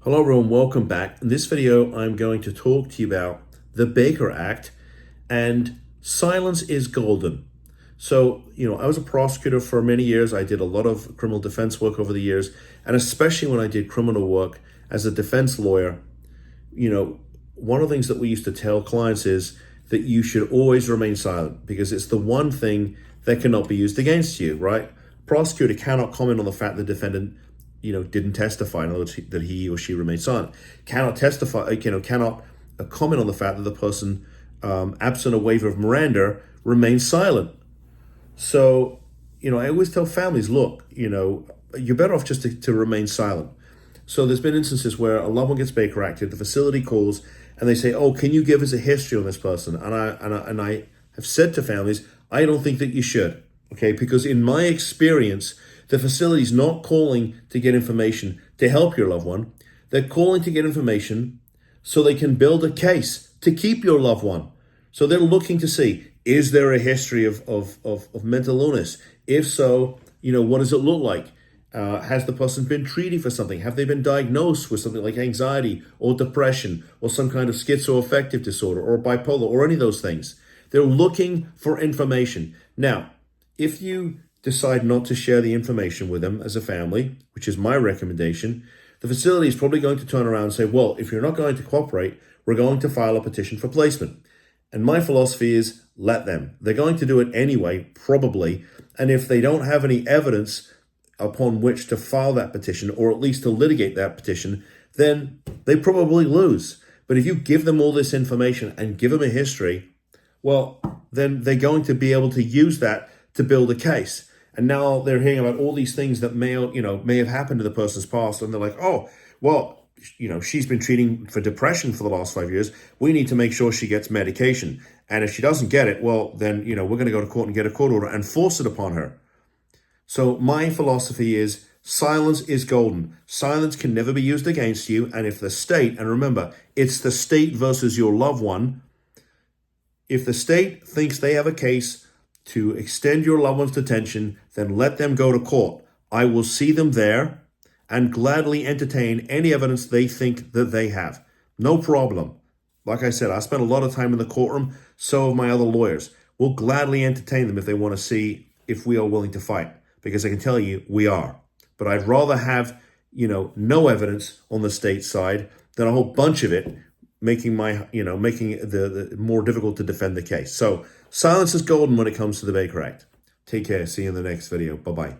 Hello everyone, welcome back. In this video, I'm going to talk to you about the Baker Act and silence is golden. So, I was a prosecutor for many years. I did a lot of criminal defense work over the years, and especially when I did criminal work as a defense lawyer, one of the things that we used to tell clients is that you should always remain silent because it's the one thing that cannot be used against you, right? Prosecutor cannot comment on the fact the defendant didn't testify, in other words, that he or she remained silent. Cannot testify, cannot comment on the fact that the person, absent a waiver of Miranda, remains silent. So, I always tell families, look, you're better off just to remain silent. So there's been instances where a loved one gets Baker Acted, the facility calls and they say, oh, can you give us a history on this person? And I have said to families, I don't think that you should, okay? Because in my experience, the facility's not calling to get information to help your loved one. They're calling to get information so they can build a case to keep your loved one. So they're looking to see, is there a history of mental illness? If so, what does it look like? Has the person been treated for something? Have they been diagnosed with something like anxiety or depression or some kind of schizoaffective disorder or bipolar or any of those things? They're looking for information. Now, if you decide not to share the information with them as a family, which is my recommendation, the facility is probably going to turn around and say, well, if you're not going to cooperate, we're going to file a petition for placement. And my philosophy is let them. They're going to do it anyway, probably. And if they don't have any evidence upon which to file that petition, or at least to litigate that petition, then they probably lose. But if you give them all this information and give them a history, well, then they're going to be able to use that to build a case. And now they're hearing about all these things that may have happened to the person's past. And they're like, oh, well, she's been treating for depression for the last 5 years. We need to make sure she gets medication. And if she doesn't get it, well, then, we're going to go to court and get a court order and force it upon her. So my philosophy is silence is golden. Silence can never be used against you. And if the state, and remember, it's the state versus your loved one. If the state thinks they have a case to extend your loved one's detention, then let them go to court. I will see them there and gladly entertain any evidence they think that they have. No problem. Like I said, I spent a lot of time in the courtroom, so have my other lawyers. We'll gladly entertain them if they want to see if we are willing to fight, because I can tell you we are. But I'd rather have, no evidence on the state side than a whole bunch of it, making the more difficult to defend the case. So silence is golden when it comes to the Baker Act. Take care. See you in the next video. Bye-bye.